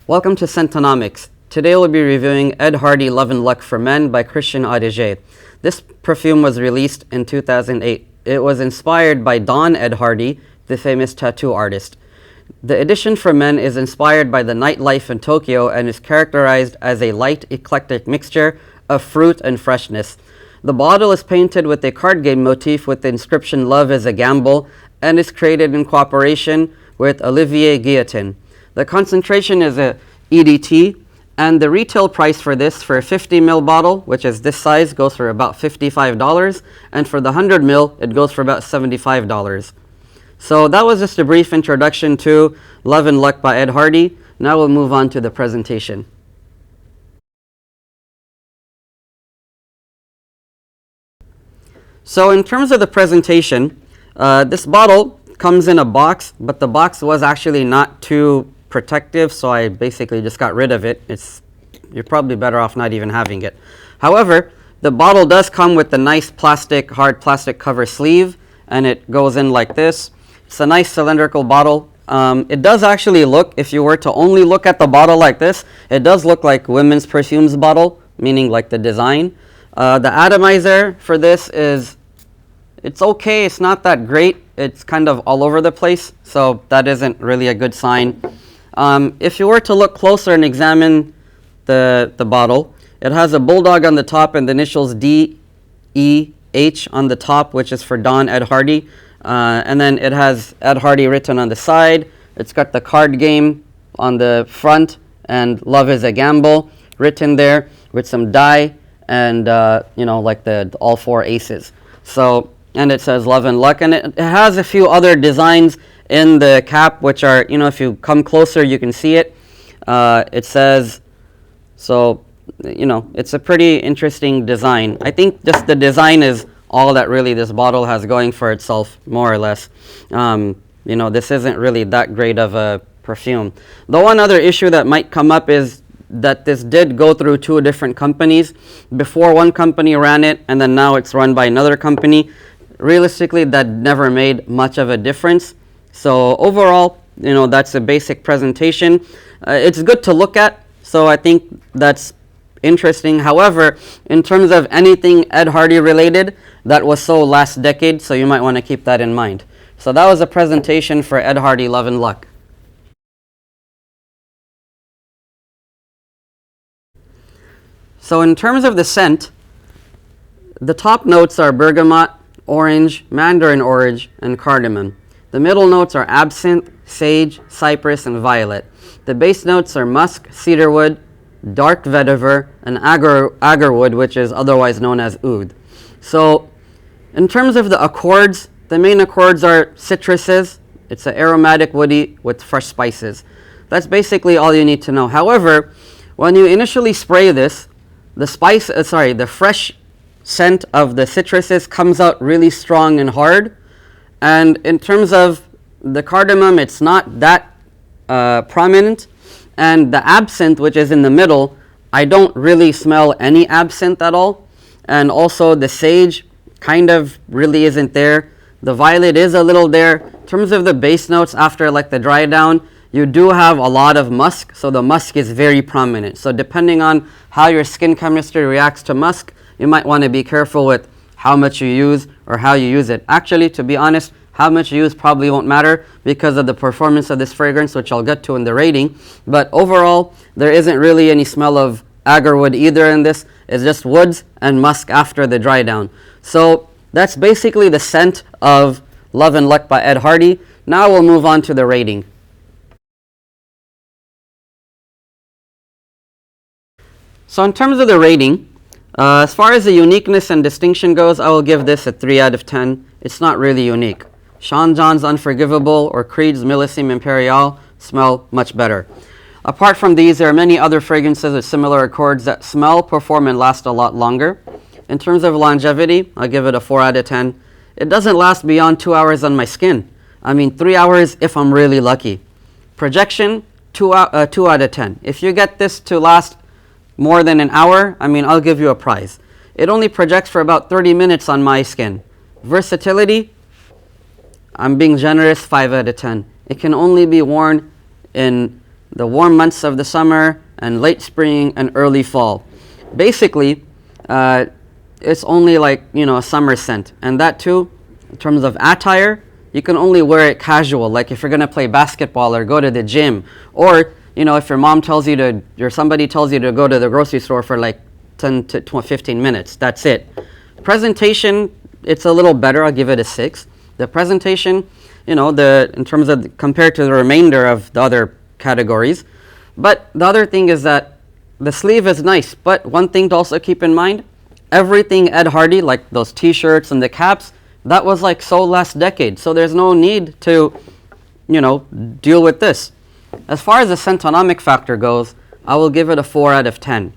Welcome to Scentonomics. Today we'll be reviewing Ed Hardy Love and Luck for Men by Christian Audigier. This perfume was released in 2008. It was inspired by Don Ed Hardy, the famous tattoo artist. The edition for men is inspired by the nightlife in Tokyo and is characterized as a light, eclectic mixture of fruit and freshness. The bottle is painted with a card game motif with the inscription "Love is a Gamble" and is created in cooperation with Olivier Gillotin. The concentration is a EDT, and the retail price for this for a 50 ml bottle, which is this size, goes for about $55, and for the 100 ml, it goes for about $75. So that was just a brief introduction to Love and Luck by Ed Hardy. Now we'll move on to the presentation. So in terms of the presentation, this bottle comes in a box, but the box was actually not too protective, so I basically just got rid of it. You're probably better off not even having it. However, the bottle does come with the nice hard plastic cover sleeve, and it goes in like this. It's a nice cylindrical bottle. It does actually look, if you were to only look at the bottle like this, it does look like women's perfumes bottle, meaning like the design. The atomizer for this it's okay, it's not that great. It's kind of all over the place, so that isn't really a good sign. If you were to look closer and examine the bottle, it has a bulldog on the top and the initials D-E-H on the top, which is for Don Ed Hardy. And then it has Ed Hardy written on the side. It's got the card game on the front and Love is a Gamble written there with some die and, like the all four aces. So, and it says Love and Luck, and it has a few other designs in the cap, which are, if you come closer, you can see it. It says, so, it's a pretty interesting design. I think just the design is all that really this bottle has going for itself, more or less. This isn't really that great of a perfume. The one other issue that might come up is that this did go through two different companies. Before, one company ran it, and then now it's run by another company. Realistically, that never made much of a difference. So overall, that's a basic presentation. It's good to look at, so I think that's interesting. However, in terms of anything Ed Hardy related, that was so last decade, so you might want to keep that in mind. So that was a presentation for Ed Hardy Love and Luck. So in terms of the scent, the top notes are bergamot, orange, mandarin orange, and cardamom. The middle notes are absinthe, sage, cypress, and violet. The base notes are musk, cedarwood, dark vetiver, and agarwood, which is otherwise known as oud. So in terms of the accords, the main accords are citruses. It's an aromatic woody with fresh spices. That's basically all you need to know. However, when you initially spray this, the fresh scent of the citruses comes out really strong and hard. And in terms of the cardamom, it's not that prominent. And the absinthe, which is in the middle, I don't really smell any absinthe at all. And also the sage kind of really isn't there. The violet is a little there. In terms of the base notes, after like the dry down, you do have a lot of musk. So the musk is very prominent. So depending on how your skin chemistry reacts to musk, you might want to be careful with how much you use or how you use it. Actually, to be honest, how much you use probably won't matter because of the performance of this fragrance, which I'll get to in the rating. But overall, there isn't really any smell of agarwood either in this. It's just woods and musk after the dry down. So that's basically the scent of Love and Luck by Ed Hardy. Now we'll move on to the rating. So in terms of the rating, as far as the uniqueness and distinction goes, I will give this a 3 out of 10. It's not really unique. Sean John's Unforgivable or Creed's Millésime Impérial smell much better. Apart from these, there are many other fragrances with similar accords that smell, perform, and last a lot longer. In terms of longevity, I'll give it a 4 out of 10. It doesn't last beyond 2 hours on my skin. 3 hours if I'm really lucky. Projection, 2 out of 10. If you get this to last more than an hour, I'll give you a prize. It only projects for about 30 minutes on my skin. Versatility, I'm being generous, 5 out of 10. It can only be worn in the warm months of the summer, and late spring and early fall. Basically, it's only like, a summer scent. And that too, in terms of attire, you can only wear it casual. Like if you're going to play basketball or go to the gym, or, if your mom tells you to, or somebody tells you to go to the grocery store for like 10 to 15 minutes. That's it. Presentation, it's a little better. I'll give it a 6. The presentation, in terms of compared to the remainder of the other categories. But the other thing is that the sleeve is nice. But one thing to also keep in mind, everything Ed Hardy, like those t-shirts and the caps, that was like so last decade. So there's no need to, deal with this. As far as the Scentonomic factor goes, I will give it a 4 out of 10.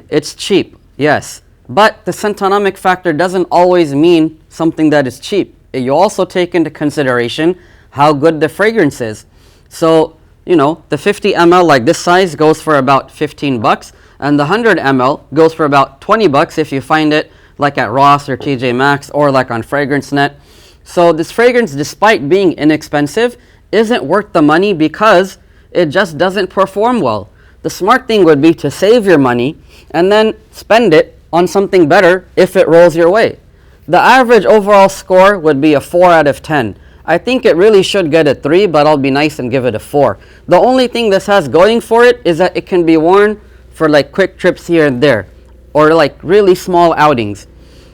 It's cheap, yes. But the Scentonomic factor doesn't always mean something that is cheap. You also take into consideration how good the fragrance is. So, the 50 ml like this size goes for about 15 bucks, and the 100 ml goes for about 20 bucks if you find it like at Ross or TJ Maxx or like on FragranceNet. So this fragrance, despite being inexpensive, isn't worth the money because it just doesn't perform well. The smart thing would be to save your money and then spend it on something better if it rolls your way. The average overall score would be a 4 out of 10. I think it really should get a 3, but I'll be nice and give it a 4. The only thing this has going for it is that it can be worn for like quick trips here and there, or like really small outings.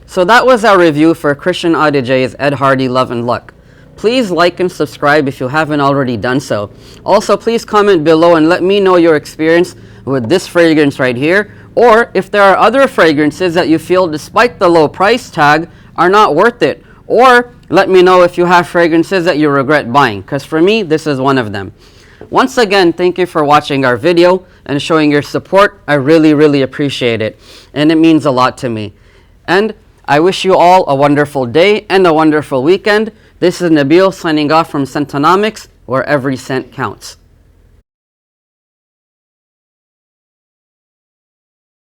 So that was our review for Christian Audigier's Ed Hardy Love and Luck. Please like and subscribe if you haven't already done so. Also, please comment below and let me know your experience with this fragrance right here, or if there are other fragrances that you feel, despite the low price tag, are not worth it. Or let me know if you have fragrances that you regret buying, because for me, this is one of them. Once again, thank you for watching our video and showing your support. I really, really appreciate it, and it means a lot to me. And I wish you all a wonderful day and a wonderful weekend. This is Nabil signing off from Scentonomics, where every scent counts.